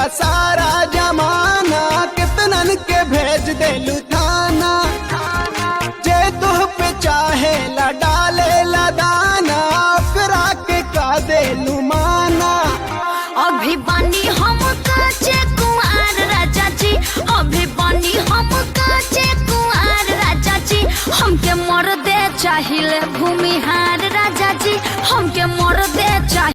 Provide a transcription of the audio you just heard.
सारा जमाना, कितनन के भेज देलू थाना। जे तुह पे चाहे ला डाले ला दाना, ओकरा के का देलू माना। अभी बानी हम काचे कुंवार राजा जी, अभी बानी हम काचे कुंवार राजा जी। हमके मर्दे चाहिए भूमिहार राजा जी, हमके मर्दे चाहिए।